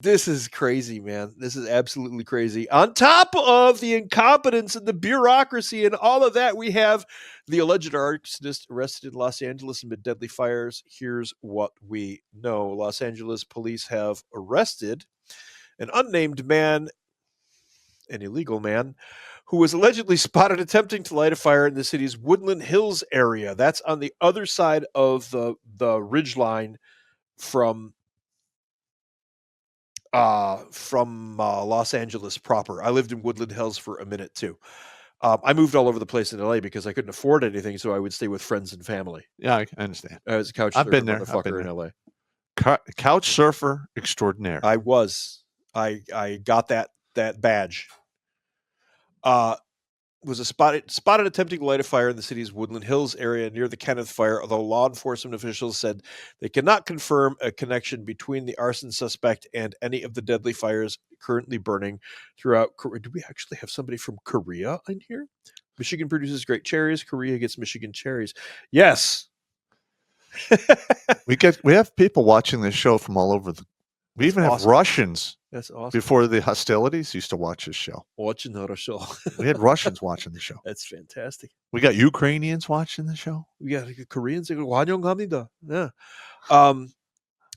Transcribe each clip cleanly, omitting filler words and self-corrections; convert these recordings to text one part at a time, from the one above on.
This is crazy, man. This is absolutely crazy. On top of the incompetence and the bureaucracy and all of that, we have the alleged arsonist arrested in Los Angeles amid deadly fires. Here's what we know. Los Angeles police have arrested an unnamed man, an illegal man, who was allegedly spotted attempting to light a fire in the city's Woodland Hills area. That's on the other side of the ridge line from Los Angeles proper. I lived in Woodland Hills for a minute too. I moved all over the place in LA because I couldn't afford anything, so I would stay with friends and family. Yeah, I understand. I was a couch I've surfer been there. motherfucker in LA. Couch surfer extraordinaire. I was. I got that badge. Was spotted attempting to light a fire in the city's Woodland Hills area near the Kenneth fire, although law enforcement officials said they cannot confirm a connection between the arson suspect and any of the deadly fires currently burning throughout Korea. Do we actually have somebody from Korea in here? Michigan produces great cherries. Korea gets Michigan cherries. Yes. We have people watching this show from all over we even have Russians. That's awesome. Before the hostilities, used to watch this show. Watching the show. We had Russians watching the show. That's fantastic. We got Ukrainians watching the show. We got Koreans. Yeah.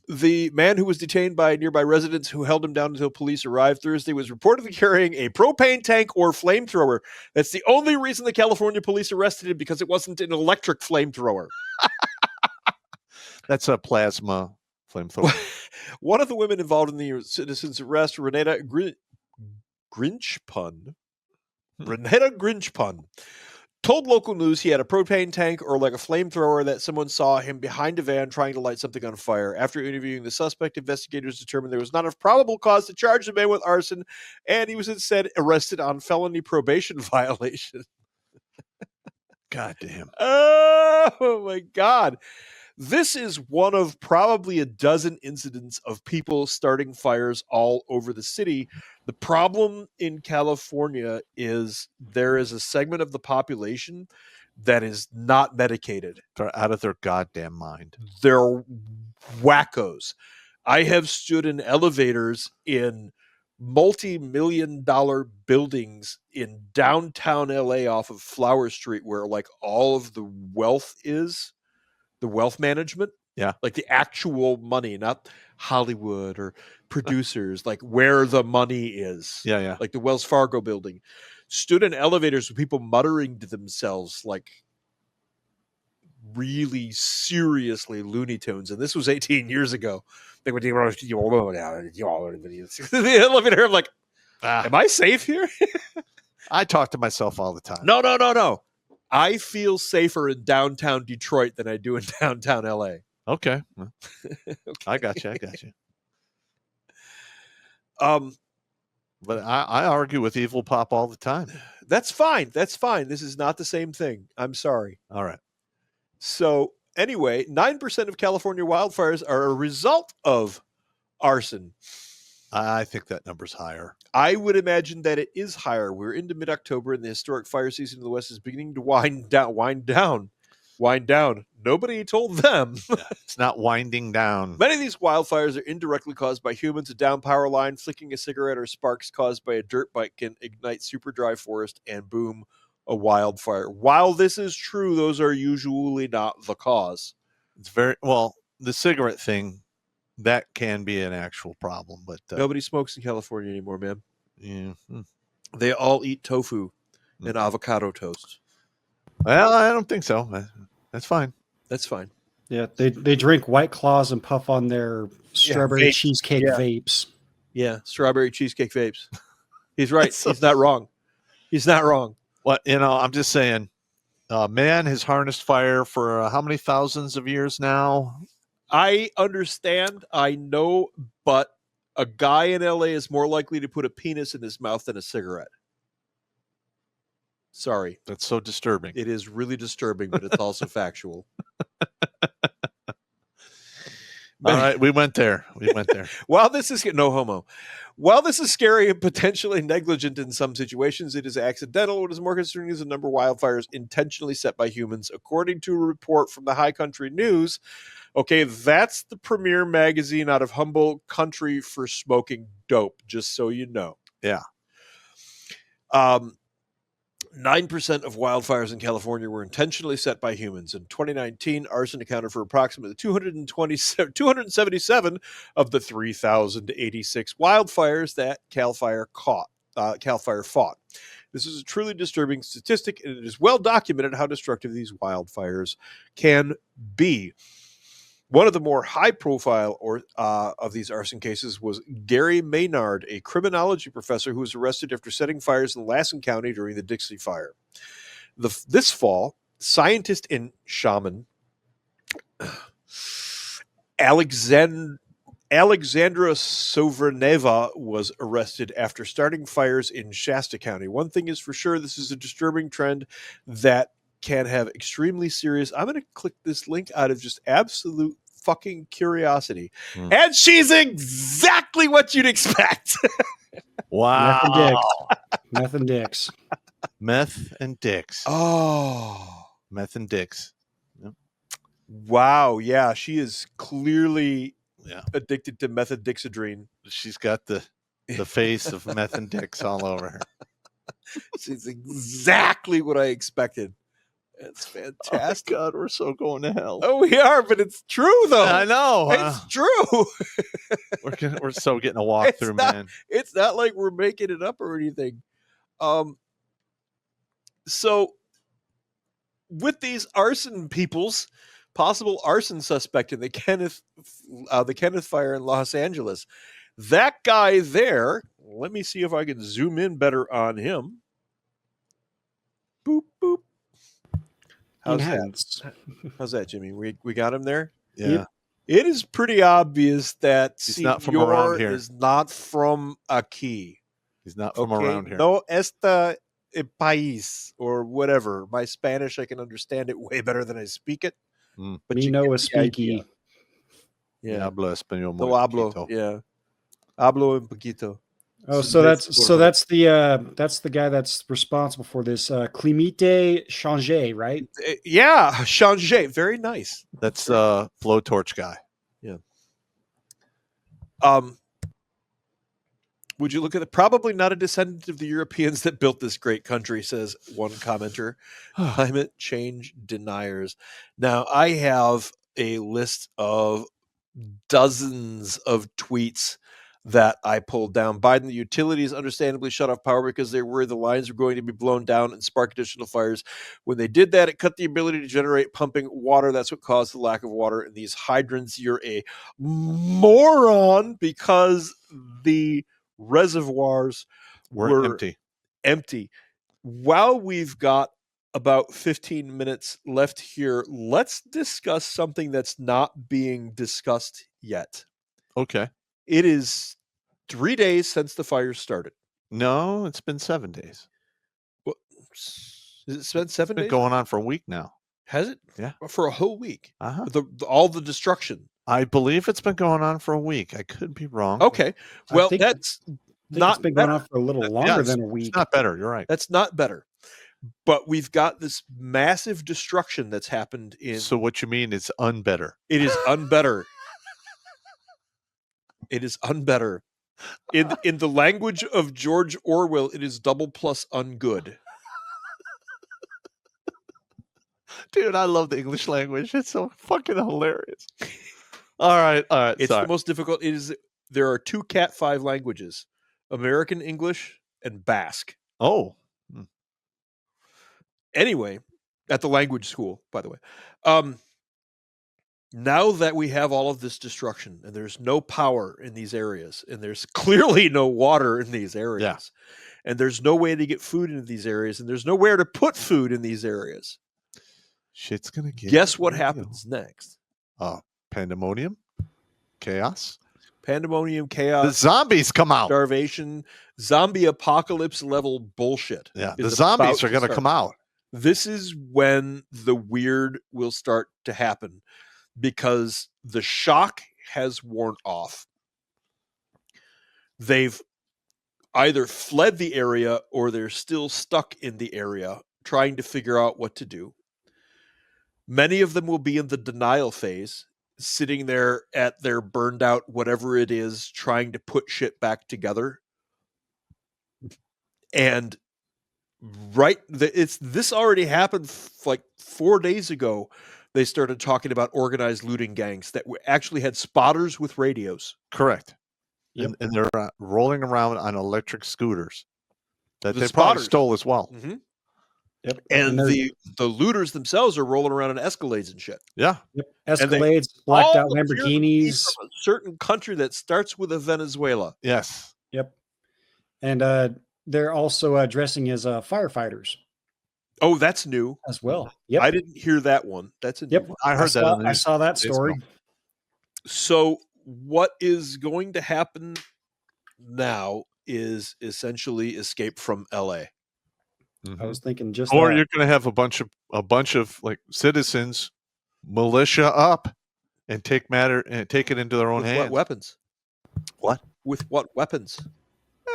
The man who was detained by nearby residents who held him down until police arrived Thursday was reportedly carrying a propane tank or flamethrower. That's the only reason the California police arrested him, because it wasn't an electric flamethrower. That's a plasma flamethrower. One of the women involved in the citizen's arrest, Renata Grinchpun, told local news he had a propane tank or like a flamethrower, that someone saw him behind a van trying to light something on fire. After interviewing the suspect, investigators determined there was not a probable cause to charge the man with arson, and he was instead arrested on felony probation violation. God damn. Oh, my God. This is one of probably a dozen incidents of people starting fires all over the city. The problem in California is there is a segment of the population that is not medicated. They're out of their goddamn mind. They're wackos. I have stood in elevators in multi-million-dollar buildings in downtown LA off of Flower Street, where like all of the wealth is. The wealth management, like the actual money, not Hollywood or producers, like where the money is. Yeah. Like the Wells Fargo building. Stood in elevators with people muttering to themselves like really seriously Looney Tunes. And this was 18 years ago. The elevator, I'm like, am I safe here? I talk to myself all the time. No. I feel safer in downtown Detroit than I do in downtown LA. Okay. I got you. But I argue with Evil Pop all the time. That's fine. This is not the same thing. I'm sorry. All right. So anyway, 9% of California wildfires are a result of arson. I think that number's higher. I would imagine that it is higher. We're into mid-October, and the historic fire season in the West is beginning to wind down. Nobody told them. It's not winding down. Many of these wildfires are indirectly caused by humans. A down power line, flicking a cigarette, or sparks caused by a dirt bike can ignite super dry forest and boom, a wildfire. While this is true, those are usually not the cause. It's very well, the cigarette thing, that can be an actual problem, but nobody smokes in California anymore, man. Yeah. They all eat tofu and avocado toast. Well, I don't think so. That's fine. Yeah, they drink White Claws and puff on their strawberry cheesecake vapes. Yeah, strawberry cheesecake vapes. He's right. He's not wrong. Well, I'm just saying, man has harnessed fire for how many thousands of years now? I understand. I know, but a guy in LA is more likely to put a penis in his mouth than a cigarette. Sorry. That's so disturbing. It is really disturbing, but it's also factual. All right, we went there. While this is no homo, while this is scary and potentially negligent in some situations, it is accidental. What is more concerning is the number of wildfires intentionally set by humans, according to a report from the High Country News. Okay, that's the premier magazine out of humble country for smoking dope. Just so you know. Yeah. 9% of wildfires in California were intentionally set by humans. In 2019, arson accounted for approximately 277 of the 3,086 wildfires that Cal Fire fought. This is a truly disturbing statistic, and it is well documented how destructive these wildfires can be. One of the more high-profile of these arson cases was Gary Maynard, a criminology professor who was arrested after setting fires in Lassen County during the Dixie Fire. This fall, scientist and shaman Alexandra Soverneva was arrested after starting fires in Shasta County. One thing is for sure, this is a disturbing trend that can have extremely serious. I'm going to click this link out of just absolute fucking curiosity. And she's exactly what you'd expect. Wow. Meth and dicks. Meth and dicks. Oh. Meth and dicks. Yep. Wow. Yeah, she is clearly addicted to methadixidrine. She's got the face of meth and dicks all over her. She's exactly what I expected. It's fantastic. Oh God, we're so going to hell. Oh, we are, but it's true though. I know. It's true. We're so getting a walkthrough, man. It's not like we're making it up or anything. So with these arson peoples, possible arson suspect in the Kenneth fire in Los Angeles, that guy there. Let me see if I can zoom in better on him. Boop boop. How's that, Jimmy? We got him there? Yeah. It is pretty obvious that he's not from around here. Is not from aquí. He's not from around here. No esta país or whatever. My Spanish, I can understand it way better than I speak it. But you know a speaky. Yeah. Hablo español muy poquito. Yeah. Hablo un poquito. Oh, so that's the guy that's responsible for this Climite Changer, right? Yeah, Changer, very nice. That's blowtorch guy. Yeah. Would you look at it? Probably not a descendant of the Europeans that built this great country, says one commenter. Climate change deniers. Now, I have a list of dozens of tweets that I pulled down. Biden, the utilities understandably shut off power because they were the lines were going to be blown down and spark additional fires. When they did that, it cut the ability to generate pumping water. That's what caused the lack of water in these hydrants. You're a moron because the reservoirs were empty. While we've got about 15 minutes left here, let's discuss something that's not being discussed yet. Okay. It is 3 days since the fire started. No, it's been 7 days. Well, has it been 7 days? It's been going on for a week now. Has it? Yeah. For a whole week. Uh-huh. All the destruction. I believe it's been going on for a week. I could be wrong. Okay. Well, that's not it's been going on for a little longer than a week. It's not better. You're right. That's not better. But we've got this massive destruction that's happened in. So what you mean is unbetter? It is unbetter. It is unbetter. In the language of George Orwell, it is double plus ungood. Dude, I love the English language. It's so fucking hilarious. All right. It's the most difficult. There are two Cat 5 languages: American English and Basque. Oh. Anyway, at the language school, by the way. Now that we have all of this destruction and there's no power in these areas and there's clearly no water in these areas and there's no way to get food into these areas and there's nowhere to put food in these areas. Shit's going to get Guess what happens next? Pandemonium? Chaos? Pandemonium, chaos. The zombies come out. Starvation, zombie apocalypse level bullshit. Yeah, the zombies are going to come out. This is when the weird will start to happen because the shock has worn off. They've either fled the area or they're still stuck in the area trying to figure out what to do. Many of them will be in the denial phase, sitting there at their burned out whatever it is, trying to put shit back together. And this already happened like 4 days ago. They started talking about organized looting gangs that actually had spotters with radios. Correct. Yep. And they're rolling around on electric scooters that The they probably spotters. stole as well. Mm-hmm. Yep. And the looters themselves are rolling around in Escalades and shit. Yeah. Yep. Escalades, blacked out All appear to be Lamborghinis. from a certain country that starts with a Venezuela. Yes. Yep. And they're also dressing as firefighters Oh, that's new. as well. Yep. I didn't hear that one. That's a new Yep. one. I heard that. on the I news saw that 2 days story. ago. So what is going to happen now is essentially escape from LA. I was thinking just Or that. you're going to have a bunch of like citizens militia up and take it into their own With hands. what weapons? What? With what weapons?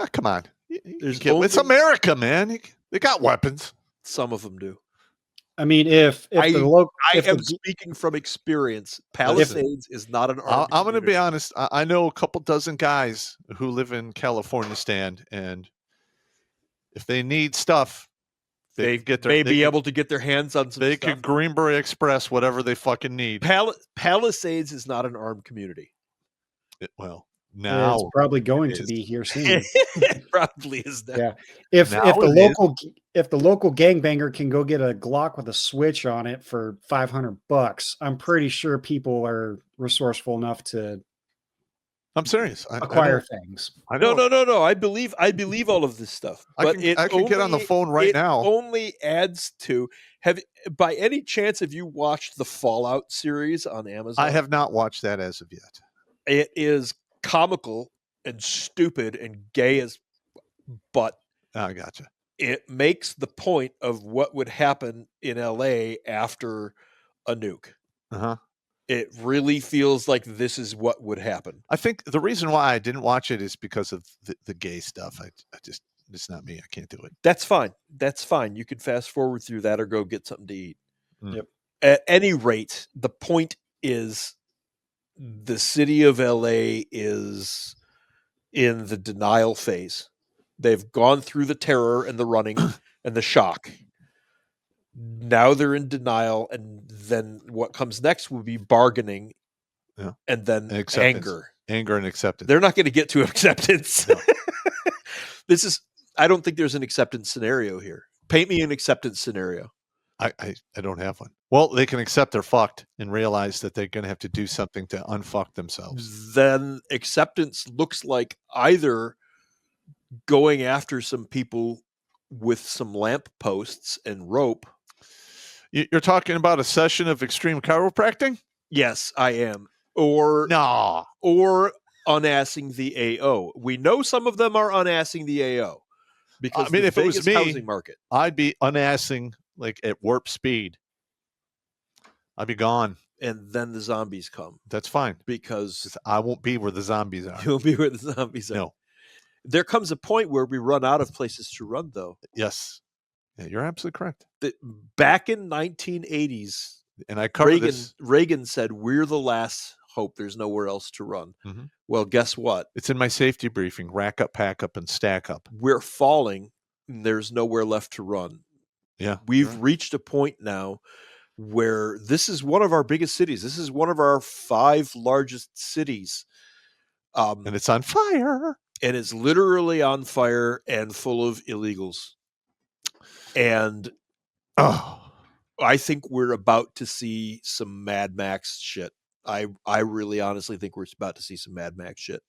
Ah, come on. There's It's only- America, man. They got weapons. Some of them do. I mean, if I the local, I if am the, speaking from experience. Palisades is not an armed I'm going to be community. honest. I know a couple dozen guys who live in California stand, and if they need stuff, They can get their, may they be can, able to get their hands on some They stuff. can Greenberry Express whatever they fucking need. Palisades is not an armed community. Well, it's now probably going it to is. be here soon. It probably is that. Yeah. If Now the local gangbanger can go get a Glock with a switch on it for $500, I'm pretty sure people are resourceful enough to I'm serious. acquire things. I know. No. I believe all of this stuff. But I can get on the phone right now. It only adds to by any chance have you watched the Fallout series on Amazon? I have not watched that as of yet. It is comical and stupid and gay as but I gotcha. it makes the point of what would happen in LA after a nuke. Uh-huh. It really feels like this is what would happen. I think the reason why I didn't watch it is because of the gay stuff. I just it's not me. I can't do it. That's fine. That's fine. You can fast forward through that or go get something to eat. Yep. At any rate, the point is the city of LA is in the denial phase. They've gone through the terror and the running and the shock. Now they're in denial, and then what comes next will be bargaining, and then And acceptance. anger. And acceptance. They're not going to get to acceptance. No. I don't think there's an acceptance scenario here. Paint me an acceptance scenario. I don't have one. Well, they can accept they're fucked and realize that they're going to have to do something to unfuck themselves. Then acceptance looks like either going after some people with some lamp posts and rope. You're talking about a session of extreme chiropractic? Yes, I am. Or unassing the AO. We know some of them are unassing the AO because if it was Vegas me, housing market. I'd be unassing like at warp speed. I'd be gone. And then the zombies come That's fine. because I won't be where the zombies are. you'll be where the zombies are. No. There comes a point where we run out of places to run, though. Yes. Yeah, you're absolutely correct. Back in 1980s, And I covered this. Reagan said, "We're the last hope. There's nowhere else to run." Mhm. Well, guess what? It's in my safety briefing. Rack up, pack up, and stack up. We're falling. And there's nowhere left to run. Yeah. We've reached a point now where this is one of our biggest cities. This is one of our 5 largest cities. And it's on fire. And it's literally on fire and full of illegals. And I think we're about to see some Mad Max shit. I really honestly think we're about to see some Mad Max shit.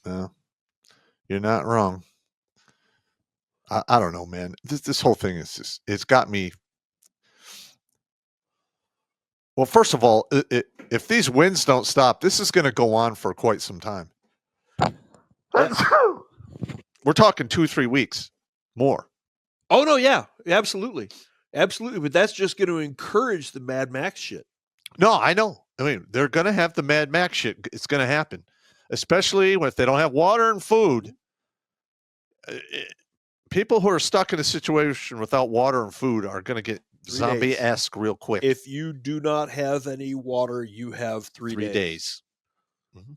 You're not wrong. I don't know, man. This whole thing is just, it's got me. Well, first of all, if these winds don't stop, this is going to go on for quite some time. We're talking 2-3 weeks more. Oh no, yeah, absolutely. But that's just going to encourage the Mad Max shit. No, I know. I mean, they're going to have the Mad Max shit. It's going to happen, especially if they don't have water and food. People who are stuck in a situation without water and food are going to get 3 zombie-esque real quick. If you do not have any water, you have 3 days. Mm-hmm.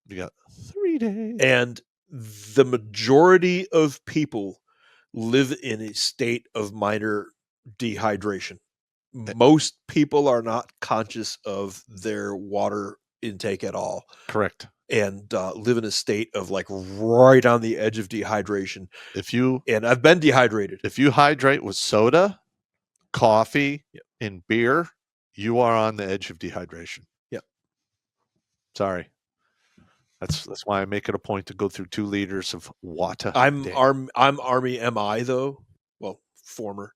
You got 3 days. And the majority of people live in a state of minor dehydration. Most people are not conscious of their water intake at all. Correct. And live in a state of like right on the edge of dehydration. And I've been dehydrated. If you hydrate with soda, coffee, and beer, you are on the edge of dehydration. Yep. Sorry. That's why I make it a point to go through 2 liters of water. I'm Army MI though. Well, former.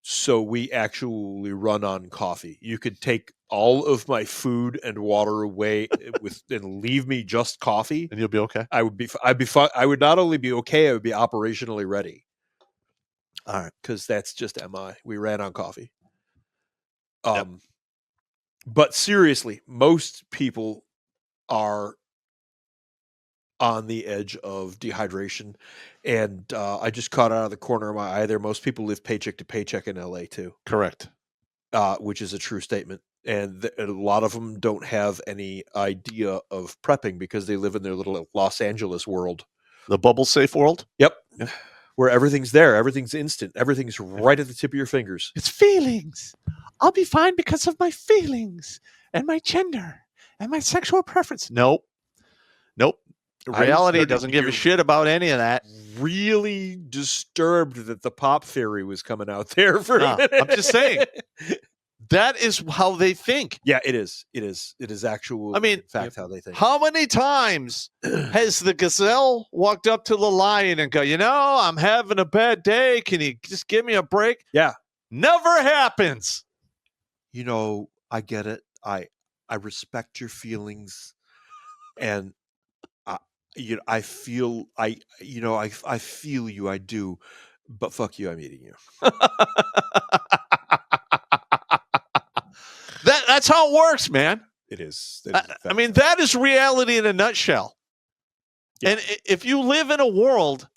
So we actually run on coffee. You could take all of my food and water away and leave me just coffee, and you'll be okay. I would not only be okay, I would be operationally ready. All right, because that's just MI. We ran on coffee. Yep. But seriously, most people are on the edge of dehydration, and I just caught out of the corner of my eye there. Most people live paycheck to paycheck in LA too. Correct. Which is a true statement. And a lot of them don't have any idea of prepping because they live in their little Los Angeles world. The bubble safe world? Yep. Where everything's there. Everything's instant. Everything's right at the tip of your fingers. It's feelings. I'll be fine because of my feelings and my gender and my sexual preference. Nope. Reality doesn't give a shit about any of that. Really disturbed that the pop theory was coming out there for a minute. I'm just saying. That is how they think. Yeah, it is. It is actual. I mean, in fact, how they think. How many times has the gazelle walked up to the lion and go, I'm having a bad day. Can you just give me a break? Yeah. Never happens. I get it. I respect your feelings, and I feel I feel you. I do, but fuck you. I'm eating you. That's how it works, man. It is. I mean, that is reality in a nutshell. Yeah. And if you live in a world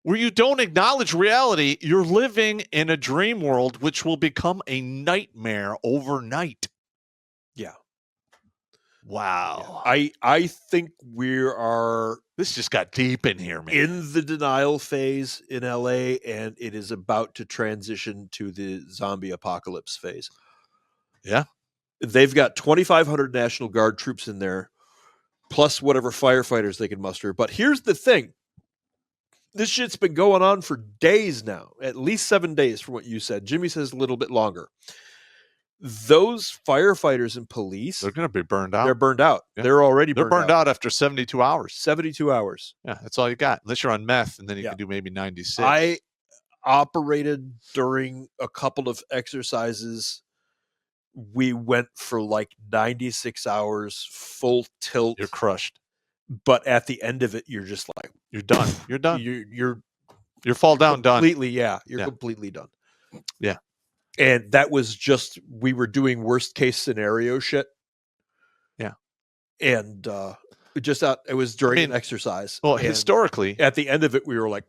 where you don't acknowledge reality, you're living in a dream world, which will become a nightmare overnight. Yeah. Wow. Yeah. I think this just got deep in here, man. In the denial phase in LA, and it is about to transition to the zombie apocalypse phase. Yeah. They've got 2,500 National Guard troops in there, plus whatever firefighters they can muster. But here's the thing. This shit's been going on for days now, at least 7 days from what you said. Jimmy says a little bit longer. Those firefighters and police, they're going to be burned out. They're burned out. Yeah. They're already burned out after 72 hours. 72 hours. Yeah, that's all you got. Unless you're on meth, and then you can do maybe 96. I operated during a couple of exercises. We went for like 96 hours, full tilt. You're crushed. But at the end of it, you're just like, you're done. You're done. You're fall down completely, done. Yeah. You're completely done. Yeah. And that was just, we were doing worst case scenario shit. Yeah. And it was during an exercise. Well, historically, at the end of it, we were like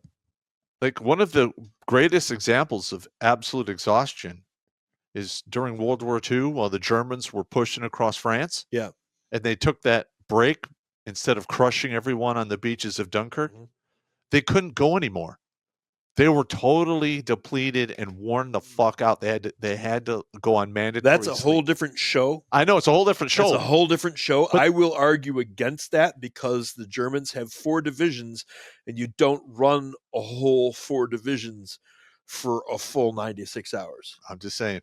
one of the greatest examples of absolute exhaustion is during World War II, while the Germans were pushing across France. Yeah. And they took that break instead of crushing everyone on the beaches of Dunkirk. Mm-hmm. They couldn't go anymore. They were totally depleted and worn the fuck out. They had to go on mandatory. That's a whole different show. I know, it's a whole different show. It's a whole different show. But I will argue against that because the Germans have 4 divisions, and you don't run a whole 4 divisions for a full 96 hours. I'm just saying.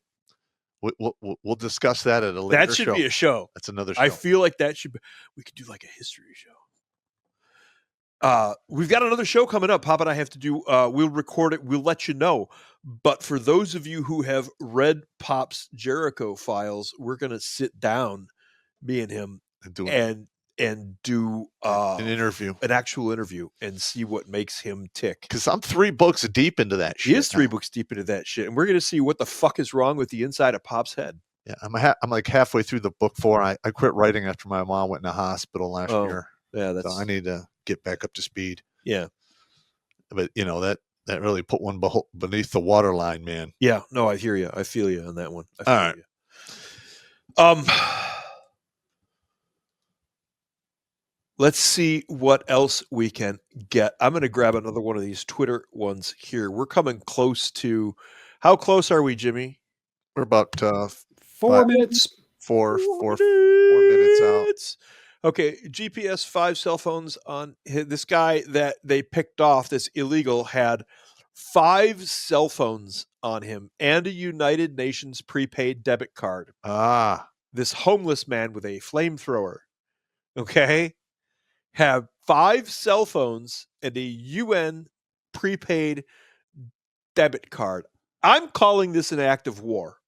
We'll discuss that at a later show. That should be a show. That's another show. I feel like that should be. We could do like a history show. We've got another show coming up. Pop and I have to do. We'll record it. We'll let you know. But for those of you who have read Pop's Jericho files, we're going to sit down, me and him, and do an interview, an actual interview, and see what makes him tick. Because I'm 3 books deep into that shit. He is 3 books deep into that shit, and we're going to see what the fuck is wrong with the inside of Pop's head. Yeah, I'm like halfway through the book 4. I quit writing after my mom went in the hospital last year. Yeah, So I need to get back up to speed. Yeah. But that really put one beneath the waterline, man. Yeah, no, I hear you. I feel you on that one. I feel All right. you. Let's see what else we can get. I'm going to grab another one of these Twitter ones here. We're coming close to. How close are we, Jimmy? We're about 4 minutes. 4 minutes out. Okay, GPS 5 cell phones on this guy that they picked off. This illegal had 5 cell phones on him and a United Nations prepaid debit card. This homeless man with a flamethrower. Okay. Have 5 cell phones and a UN prepaid debit card. I'm calling this an act of war.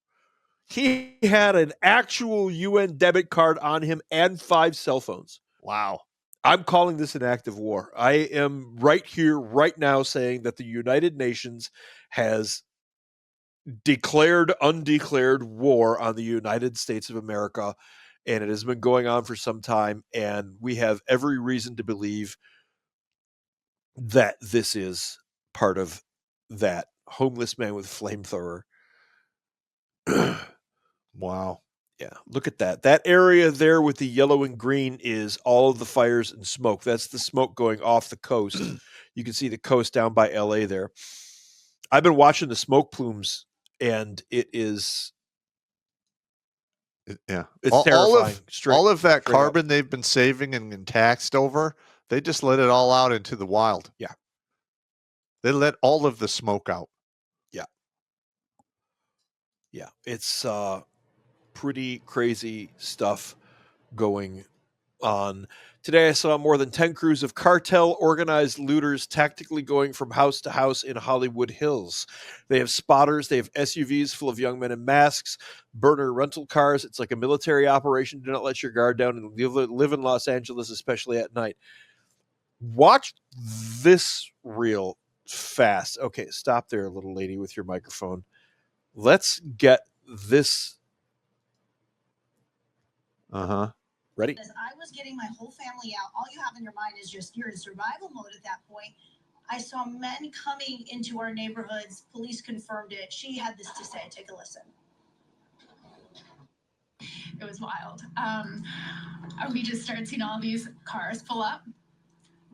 He had an actual UN debit card on him and 5 cell phones. Wow. I'm calling this an act of war. I am right here, right now, saying that the United Nations has declared undeclared war on the United States of America, and it has been going on for some time, and we have every reason to believe that this is part of that. Homeless man with flamethrower. Wow. Yeah, look at that. That area there with the yellow and green is all of the fires and smoke. That's the smoke going off the coast. You can see the coast down by LA there. I've been watching the smoke plumes, and it is It's terrifying. All of that carbon they've been saving and taxed over, they just let it all out into the wild. Yeah. They let all of the smoke out. Yeah. Yeah. It's pretty crazy stuff going on. Today I saw more than 10 crews of cartel organized looters tactically going from house to house in Hollywood Hills. They have spotters, they have SUVs full of young men in masks, burner rental cars. It's like a military operation. Do not let your guard down and live in Los Angeles, especially at night. Watch this real fast. Okay, stop there, little lady with your microphone. Let's get this. Ready? As I was getting my whole family out, all you have in your mind is just you're in survival mode at that point. I saw men coming into our neighborhoods. Police confirmed it. She had this to say. Take a listen. It was wild. We just started seeing all these cars pull up,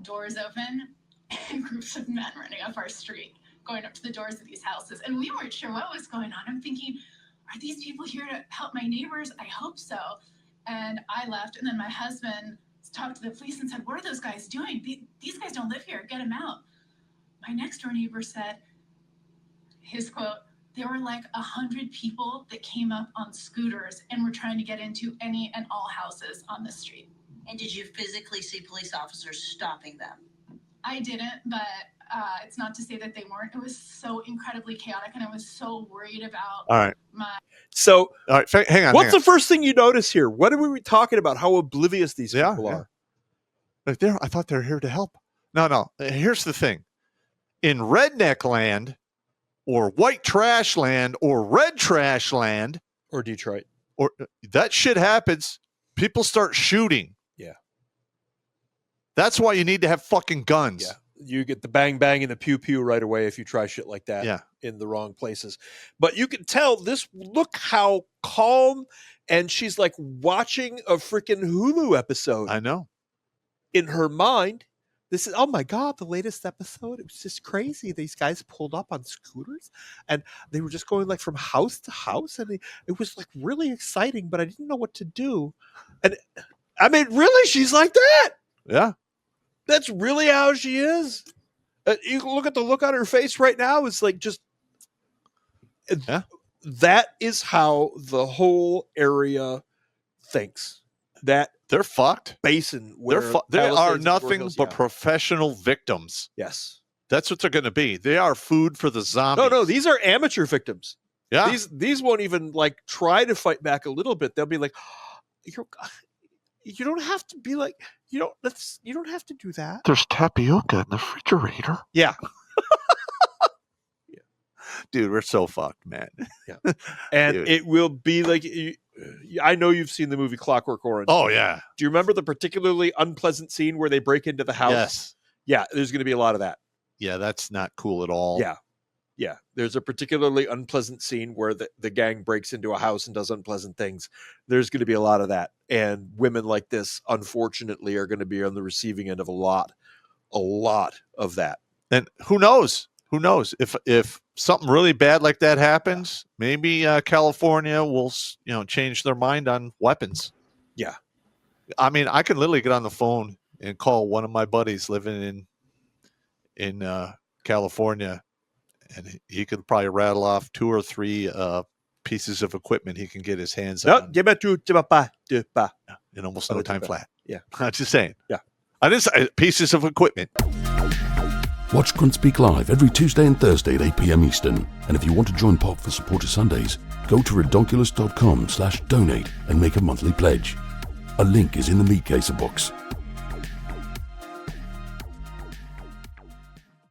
doors open, and groups of men running up our street, going up to the doors of these houses. And we weren't sure what was going on. I'm thinking, are these people here to help my neighbors? I hope so. And I left, and then my husband talked to the police and said, what are those guys doing? These guys don't live here. Get them out. My next door neighbor said, his quote, there were like 100 people that came up on scooters and were trying to get into any and all houses on the street. And did you physically see police officers stopping them? I didn't, but it's not to say that they weren't. It was so incredibly chaotic, and I was so worried about my... So, all right, hang on. What's the first thing you notice here? What are we talking about? How oblivious these people are. Like I thought they were here to help. No. Here's the thing. In redneck land, or white trash land, or red trash land, or Detroit, or that shit happens. People start shooting. Yeah. That's why you need to have fucking guns. Yeah. You get the bang bang and the pew pew right away if you try shit like that in the wrong places. But you can tell this, look how calm, and she's like watching a freaking Hulu episode. I know. In her mind, this is, oh my God, the latest episode. It was just crazy. These guys pulled up on scooters and they were just going like from house to house. And it was like really exciting, but I didn't know what to do. And I mean, really, she's like that. Yeah. That's really how she is. You look at the look on her face right now. It's like just, that is how the whole area thinks. That they're fucked. Basin. They are nothing but professional victims. Yes. That's what they're going to be. They are food for the zombies. No, these are amateur victims. Yeah. These won't even like try to fight back a little bit. They'll be like, you don't have to be like, you don't have to do that. There's tapioca in the refrigerator. Yeah. Dude, we're so fucked, man. And Dude. it will be like, I know you've seen the movie Clockwork Orange. Oh, yeah. Do you remember the particularly unpleasant scene where they break into the house? Yes. Yeah, there's going to be a lot of that. Yeah, that's not cool at all. Yeah. Yeah. There's a particularly unpleasant scene where the gang breaks into a house and does unpleasant things. There's going to be a lot of that. And women like this, unfortunately, are going to be on the receiving end of a lot of that. And who knows? Who knows if something really bad like that happens? Maybe California will, change their mind on weapons. Yeah. I mean, I can literally get on the phone and call one of my buddies living in California, and he could probably rattle off 2 or 3 pieces of equipment he can get his hands on in almost no time flat. Yeah. I'm just saying. Yeah. I didn't say pieces of equipment. Watch Grunt Speak live every Tuesday and Thursday at 8 p.m. Eastern. And if you want to join Pop for Supporter Sundays, go to redonkulous.com/donate and make a monthly pledge. A link is in the Meat Caser box.